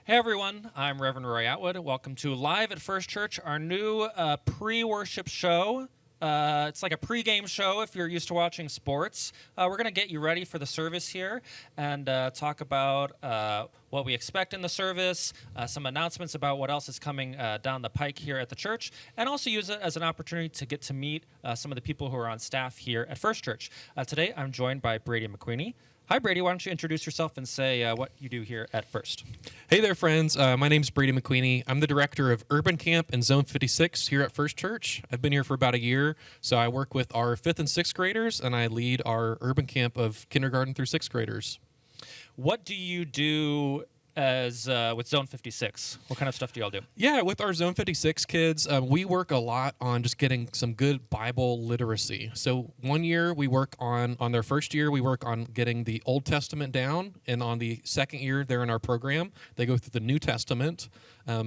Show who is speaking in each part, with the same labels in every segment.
Speaker 1: Hey everyone, I'm Reverend Roy Atwood. Welcome to Live at FirstChurch, our new pre-worship show. It's like a pre-game show if you're used to watching sports. We're going to get you ready for the service here and talk about what we expect in the service, some announcements about what else is coming down the pike here at the church, and also use it as an opportunity to get to meet some of the people who are on staff here at FirstChurch. Today I'm joined by Brady McQueenie. Hi, Brady. Why don't you introduce yourself and say what you do here at First?
Speaker 2: Hey there, friends. My name's Brady McQueenie. I'm the director of Urban Camp and Zone 56 here at First Church. I've been here for about a year, so I work with our 5th and 6th graders, and I lead our Urban Camp of kindergarten through 6th graders.
Speaker 1: What do you do as with Zone 56? What kind of stuff do y'all do?
Speaker 2: Yeah, with our Zone 56 kids, we work a lot on just getting some good Bible literacy. So one year we work on their first year, we work on getting the Old Testament down. And on the second year they're in our program, they go through the New Testament.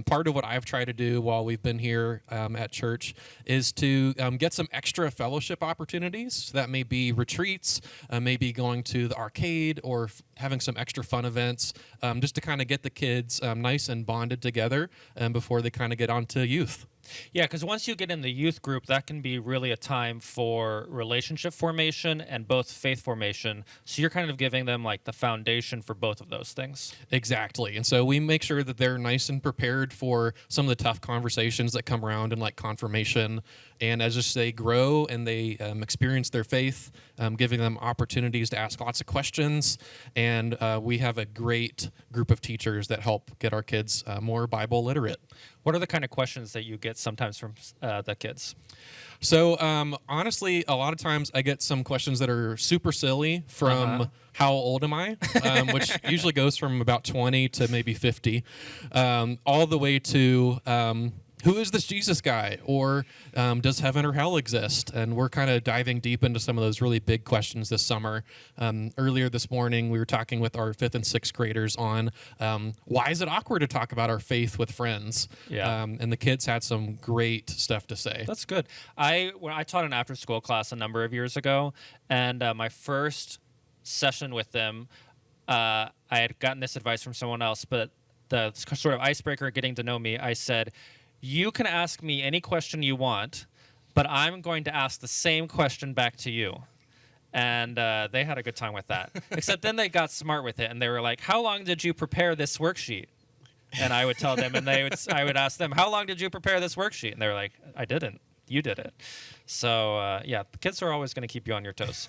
Speaker 2: Part of what I've tried to do while we've been here at church is to get some extra fellowship opportunities. So that may be retreats, maybe going to the arcade or having some extra fun events, just to kind of get the kids nice and bonded together before they kind of get on to youth.
Speaker 1: Yeah, because once you get in the youth group, that can be really a time for relationship formation and both faith formation. So you're kind of giving them like the foundation for both of those things.
Speaker 2: Exactly. And so we make sure that they're nice and prepared for some of the tough conversations that come around in like confirmation. And as just they grow and they experience their faith, giving them opportunities to ask lots of questions. And we have a great group of teachers that help get our kids more Bible literate.
Speaker 1: What are the kind of questions that you get sometimes from the kids?
Speaker 2: So honestly, a lot of times I get some questions that are super silly from how old am I, which usually goes from about 20 to maybe 50, all the way to who is this Jesus guy, or does heaven or hell exist? And we're kind of diving deep into some of those really big questions this summer. Earlier this morning, we were talking with our 5th and 6th graders on why is it awkward to talk about our faith with friends?
Speaker 1: Yeah.
Speaker 2: And the kids had some great stuff to say.
Speaker 1: That's good. When I taught an after-school class a number of years ago, and my first session with them, I had gotten this advice from someone else, but the sort of icebreaker getting to know me, I said, you can ask me any question you want, but I'm going to ask the same question back to you. And they had a good time with that. Except then they got smart with it, and they were like, how long did you prepare this worksheet? And I would tell them, and I would ask them, how long did you prepare this worksheet? And they were like, I didn't. You did it. So, yeah, the kids are always going to keep you on your toes.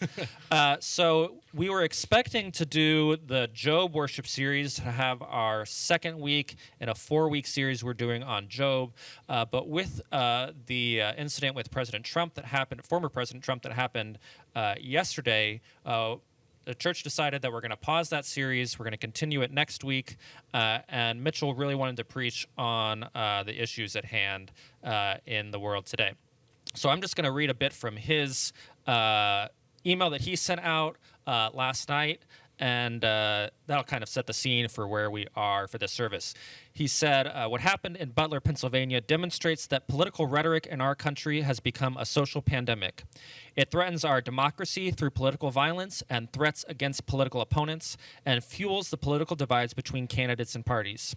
Speaker 1: So we were expecting to do the Job worship series, to have our second week in a 4-week series we're doing on Job. But with the incident with President Trump that happened, former President Trump that happened yesterday, the church decided that we're going to pause that series. We're going to continue it next week. And Mitchell really wanted to preach on the issues at hand in the world today. So I'm just going to read a bit from his email that he sent out last night, and that'll kind of set the scene for where we are for this service. He said, what happened in Butler, Pennsylvania demonstrates that political rhetoric in our country has become a social pandemic. It threatens our democracy through political violence and threats against political opponents, and fuels the political divides between candidates and parties.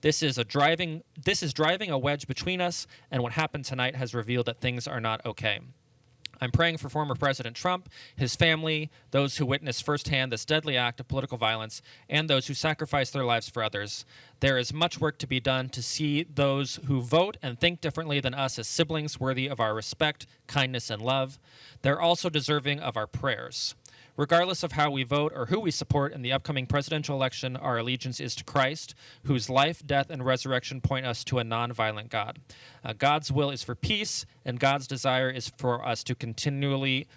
Speaker 1: This is driving a wedge between us, and what happened tonight has revealed that things are not okay. I'm praying for former President Trump, his family, those who witnessed firsthand this deadly act of political violence, and those who sacrificed their lives for others. There is much work to be done to see those who vote and think differently than us as siblings worthy of our respect, kindness, and love. They're also deserving of our prayers. Regardless of how we vote or who we support in the upcoming presidential election, our allegiance is to Christ, whose life, death, and resurrection point us to a nonviolent God. God's will is for peace, and God's desire is for us to continually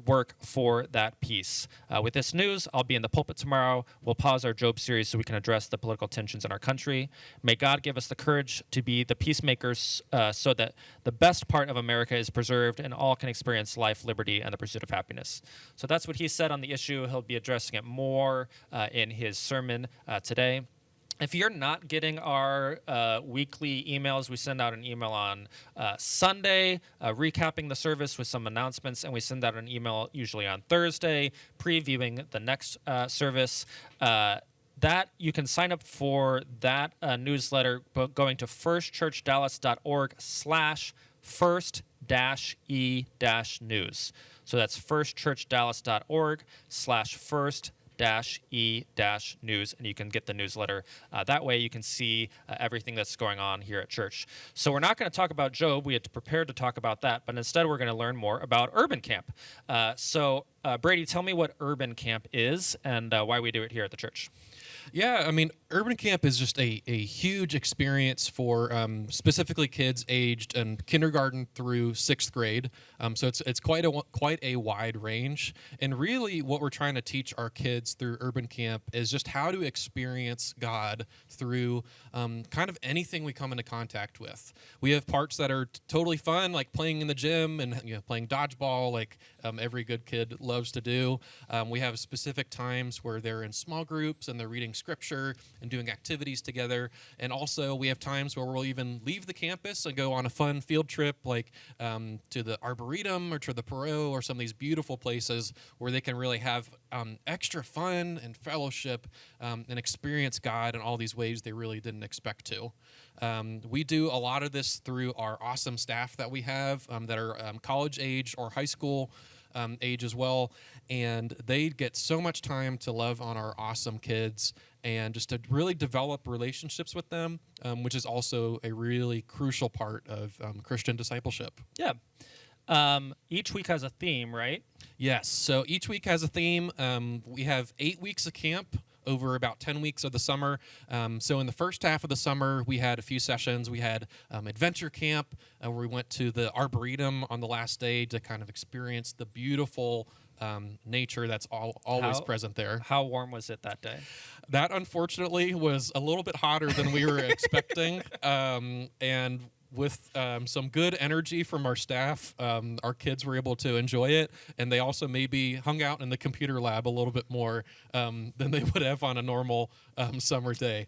Speaker 1: work for that peace. With this news, I'll be in the pulpit tomorrow. We'll pause our Job series so we can address the political tensions in our country. May God give us the courage to be the peacemakers so that the best part of America is preserved and all can experience life, liberty, and the pursuit of happiness. So that's what he said on the issue. He'll be addressing it more in his sermon today. If you're not getting our weekly emails, we send out an email on Sunday recapping the service with some announcements, and we send out an email usually on Thursday previewing the next service. that you can sign up for that newsletter going to firstchurchdallas.org/first-e-news. So that's firstchurchdallas.org/first-e-news, and you can get the newsletter. That way you can see everything that's going on here at church. So we're not going to talk about Job. We had prepared to talk about that, but instead we're going to learn more about Urban Camp. Brady, tell me what Urban Camp is and why we do it here at the church.
Speaker 2: Yeah, I mean, Urban Camp is just a huge experience for specifically kids aged in kindergarten through sixth grade. So it's quite a wide range. And really, what we're trying to teach our kids through Urban Camp is just how to experience God through kind of anything we come into contact with. We have parts that are totally fun, like playing in the gym and playing dodgeball, like every good kid loves to do. We have specific times where they're in small groups and they're reading scripture and doing activities together. And also we have times where we'll even leave the campus and go on a fun field trip, like to the Arboretum or to the Perot or some of these beautiful places where they can really have extra fun and fellowship and experience God in all these ways they really didn't expect to. We do a lot of this through our awesome staff that we have that are college age or high school age as well, and they get so much time to love on our awesome kids and just to really develop relationships with them, which is also a really crucial part of Christian discipleship.
Speaker 1: Yeah. Each week has a theme, right?
Speaker 2: Yes. So each week has a theme. We have 8 weeks of camp over about 10 weeks of the summer. So in the first half of the summer, we had a few sessions. We had adventure camp where we went to the Arboretum on the last day to kind of experience the beautiful nature that's always present there.
Speaker 1: How warm was it that day?
Speaker 2: That, unfortunately, was a little bit hotter than we were expecting. And with some good energy from our staff, our kids were able to enjoy it, and they also maybe hung out in the computer lab a little bit more than they would have on a normal summer day.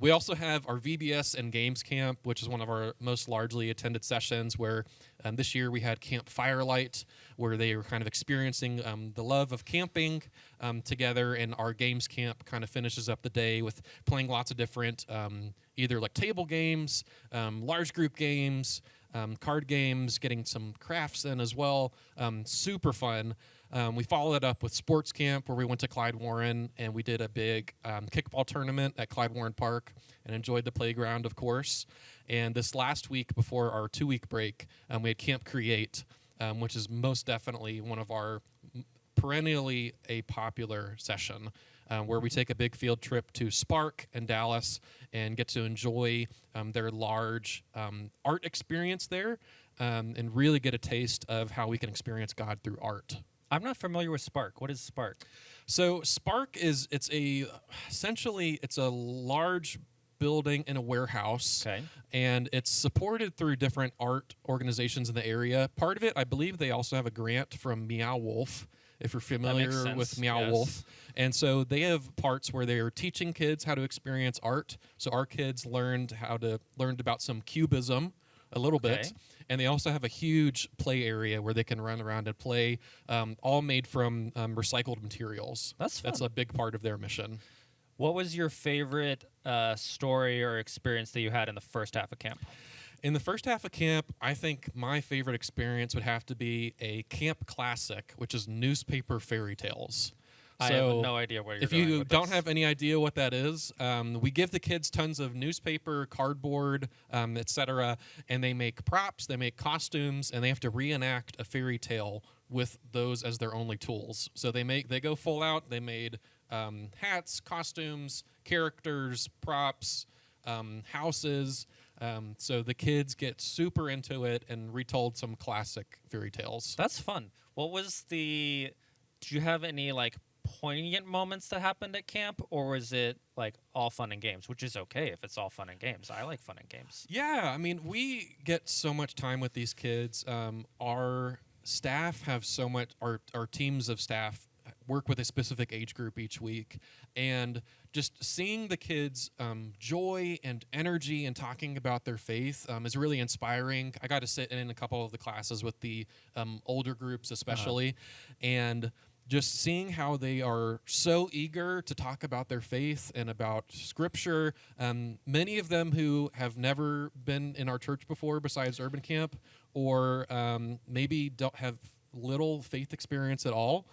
Speaker 2: We also have our VBS and Games Camp, which is one of our most largely attended sessions, where this year we had Camp Firelight, where they were kind of experiencing the love of camping together, and our Games Camp kind of finishes up the day with playing lots of different either like table games, large group games, card games, getting some crafts in as well. Super fun. We followed it up with sports camp where we went to Clyde Warren and we did a big kickball tournament at Clyde Warren Park and enjoyed the playground, of course. And this last week before our 2-week break, we had Camp Create, which is most definitely one of our perennially a popular session, where we take a big field trip to Spark in Dallas and get to enjoy their large art experience there and really get a taste of how we can experience God through art.
Speaker 1: I'm not familiar with Spark. What is Spark?
Speaker 2: So Spark essentially it's a large building in a warehouse.
Speaker 1: Okay.
Speaker 2: And it's supported through different art organizations in the area. Part of it, I believe they also have a grant from Meow Wolf, if you're familiar with Meow Wolf. And so they have parts where they're teaching kids how to experience art. So our kids learned about some cubism a little bit. And they also have a huge play area where they can run around and play, all made from recycled materials.
Speaker 1: That's fun.
Speaker 2: That's a big part of their mission.
Speaker 1: What was your favorite story or experience that you had in the first half of camp?
Speaker 2: In the first half of camp, I think my favorite experience would have to be a camp classic, which is newspaper fairy tales.
Speaker 1: I have no idea where you're
Speaker 2: going. If you don't have any idea what that is, we give the kids tons of newspaper, cardboard, etc., and they make props, they make costumes, and they have to reenact a fairy tale with those as their only tools. So they go full out. They made hats, costumes, characters, props, houses. So the kids get super into it and retold some classic fairy tales.
Speaker 1: That's fun. Did you have any poignant moments that happened at camp, or was it all fun and games, which is okay if it's all fun and games? I like fun and games.
Speaker 2: Yeah, I mean, we get so much time with these kids. Our staff have so much, our teams of staff work with a specific age group each week, and just seeing the kids' joy and energy and talking about their faith is really inspiring. I got to sit in a couple of the classes with the older groups especially, and just seeing how they are so eager to talk about their faith and about Scripture. Many of them who have never been in our church before besides Urban Camp, or maybe don't have little faith experience at all,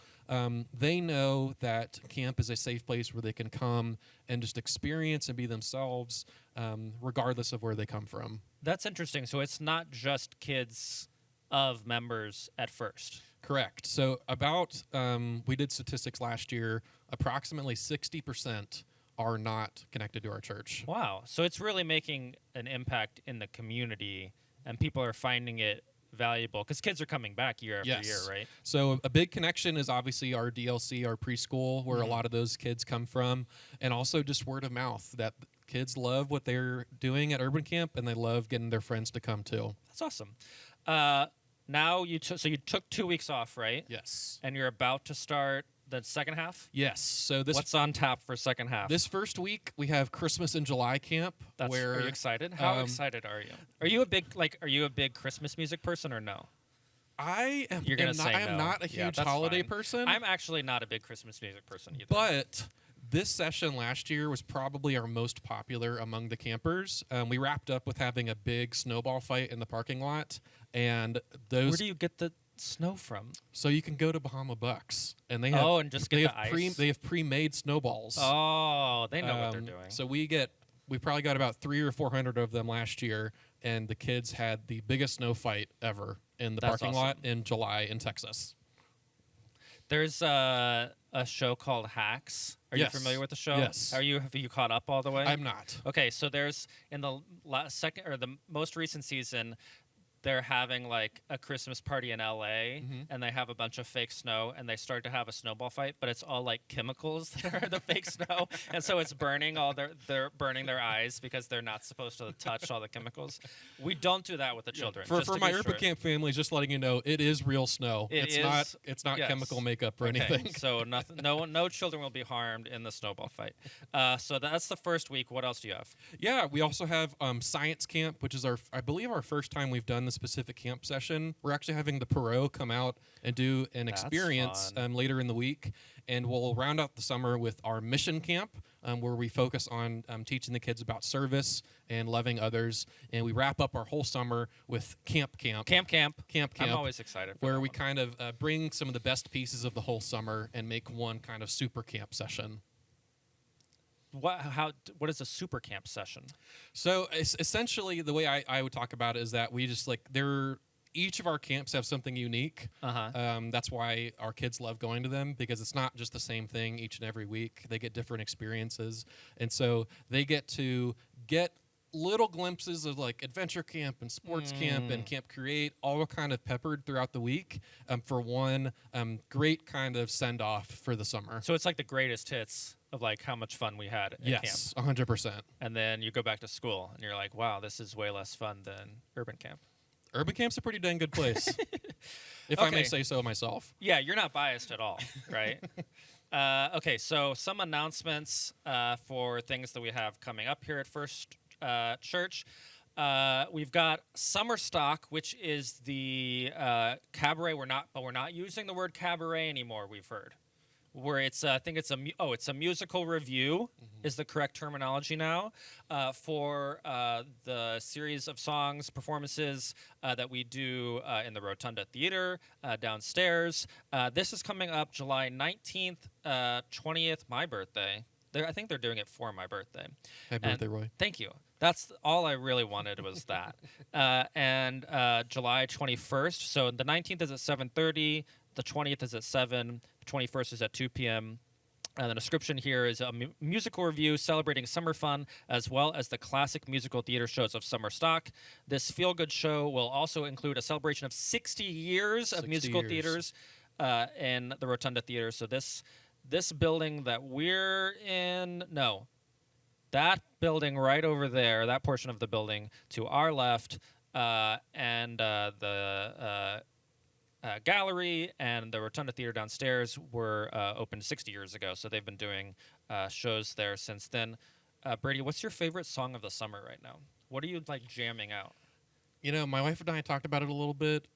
Speaker 2: they know that camp is a safe place where they can come and just experience and be themselves, regardless of where they come from.
Speaker 1: That's interesting. So it's not just kids of members at First.
Speaker 2: Correct. So we did statistics last year, approximately 60% are not connected to our church.
Speaker 1: Wow. So it's really making an impact in the community, and people are finding it valuable because kids are coming back year after year, right?
Speaker 2: So a big connection is obviously our DLC, our preschool, where a lot of those kids come from, and also just word of mouth that kids love what they're doing at Urban Camp, and they love getting their friends to come too.
Speaker 1: That's awesome. Now you took 2 weeks off, right?
Speaker 2: Yes.
Speaker 1: And you're about to start the second half?
Speaker 2: Yes. So
Speaker 1: what's on tap for second half?
Speaker 2: This first week we have Christmas in July camp.
Speaker 1: Are you excited? How excited are you? Are you a big Christmas music person or no?
Speaker 2: I am.
Speaker 1: You're gonna say no.
Speaker 2: I am not a huge holiday person.
Speaker 1: I'm actually not a big Christmas music person either.
Speaker 2: But this session last year was probably our most popular among the campers. We wrapped up with having a big snowball fight in the parking lot, and those.
Speaker 1: Where do you get the snow from?
Speaker 2: So you can go to Bahama Bucks, and they have
Speaker 1: and just get the ice.
Speaker 2: They have pre-made snowballs.
Speaker 1: Oh, they know what they're doing.
Speaker 2: So we probably got about 300 or 400 of them last year, and the kids had the biggest snow fight ever in the parking lot in July in Texas.
Speaker 1: There's a show called Hacks. Are you familiar with the show?
Speaker 2: Yes.
Speaker 1: Have you caught up all the way?
Speaker 2: I'm not.
Speaker 1: Okay, so there's in the the most recent season, they're having like a Christmas party in LA, and they have a bunch of fake snow, and they start to have a snowball fight, but it's all like chemicals that are the fake snow, and so it's burning they're burning their eyes because they're not supposed to touch all the chemicals. We don't do that with the children.
Speaker 2: For my Urban Camp family, just letting you know, it is real snow. It's not
Speaker 1: yes.
Speaker 2: chemical makeup or anything.
Speaker 1: So no children will be harmed in the snowball fight. So that's the first week. What else do you have?
Speaker 2: Yeah, we also have science camp, which is I believe our first time we've done this specific camp session. We're actually having the Perot come out and do an experience later in the week, and we'll round out the summer with our mission camp, where we focus on teaching the kids about service and loving others, and we wrap up our whole summer with camp.
Speaker 1: I'm always excited for
Speaker 2: where we kind of bring some of the best pieces of the whole summer and make one kind of super camp session.
Speaker 1: What is a super camp session?
Speaker 2: So essentially, the way I would talk about it is that we just each of our camps have something unique. That's why our kids love going to them, because it's not just the same thing each and every week. They get different experiences, and so they get to get little glimpses of like adventure camp and sports camp and Camp Create, all kind of peppered throughout the week, for one great kind of send off for the summer.
Speaker 1: So it's like the greatest hits of like how much fun we had at camp.
Speaker 2: Yes, 100%.
Speaker 1: And then you go back to school and you're like, wow, this is way less fun than Urban Camp.
Speaker 2: Urban Camp's a pretty dang good place, if I may say so myself.
Speaker 1: Yeah, you're not biased at all, right? Okay, so some announcements for things that we have coming up here at First Church. We've got Summer Stock, which is the cabaret. We're not using the word cabaret anymore. We've heard. Where it's I think it's a musical review is the correct terminology now for the series of songs performances that we do in the Rotunda Theater downstairs. This is coming up July 19th, 20th, my birthday. I think they're doing it for my birthday.
Speaker 2: Happy birthday, Roy.
Speaker 1: Thank you. That's all I really wanted was that. And July 21st. So the 19th is at 7:30. The 20th is at 7. The 21st is at 2 p.m. The description here is a musical review celebrating summer fun, as well as the classic musical theater shows of Summer Stock. This feel-good show will also include a celebration of 60 years of musical theaters in the Rotunda Theater. So this building that we're in, that building right over there, that portion of the building to our left, and the gallery and the Rotunda Theater downstairs were opened 60 years ago, so they've been doing shows there since then. Brady, what's your favorite song of the summer right now? What are you like jamming out?
Speaker 2: You know, my wife and I talked about it a little bit.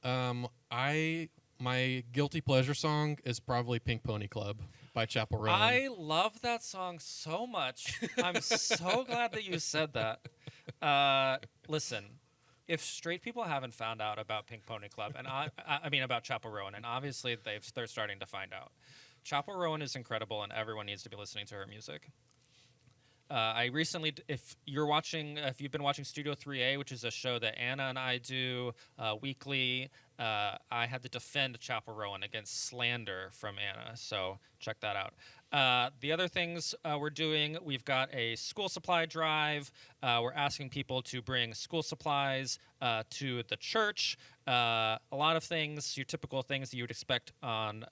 Speaker 2: My guilty pleasure song is probably Pink Pony Club by Chapel Roan.
Speaker 1: I love that song so much. I'm so glad that you said that. Listen, if straight people haven't found out about Pink Pony Club, and I mean about Chapel Roan, and obviously they're starting to find out. Chapel Roan is incredible, and everyone needs to be listening to her music. I recently, if you've been watching Studio 3A, which is a show that Anna and I do weekly, I had to defend Chapel Rowan against slander from Anna, so check that out. The other things we're doing, we've got a school supply drive. We're asking people to bring school supplies to the church. A lot of things, your typical things that you would expect on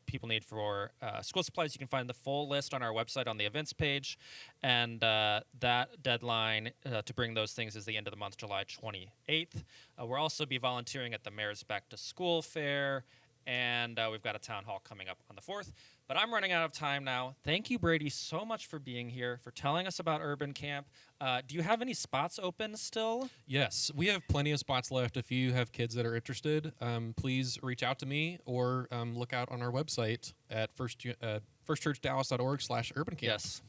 Speaker 1: people need for school supplies. You can find the full list on our website on the events page. And that deadline to bring those things is the end of the month, July 28th. We'll also be volunteering at the Mayor's Back to School Fair. And we've got a town hall coming up on the 4th. But I'm running out of time now. Thank you, Brady, so much for being here, for telling us about Urban Camp. Do you have any spots open still?
Speaker 2: Yes, we have plenty of spots left. If you have kids that are interested, please reach out to me or look out on our website at firstchurchdallas.org/urbancamp.
Speaker 1: Yes.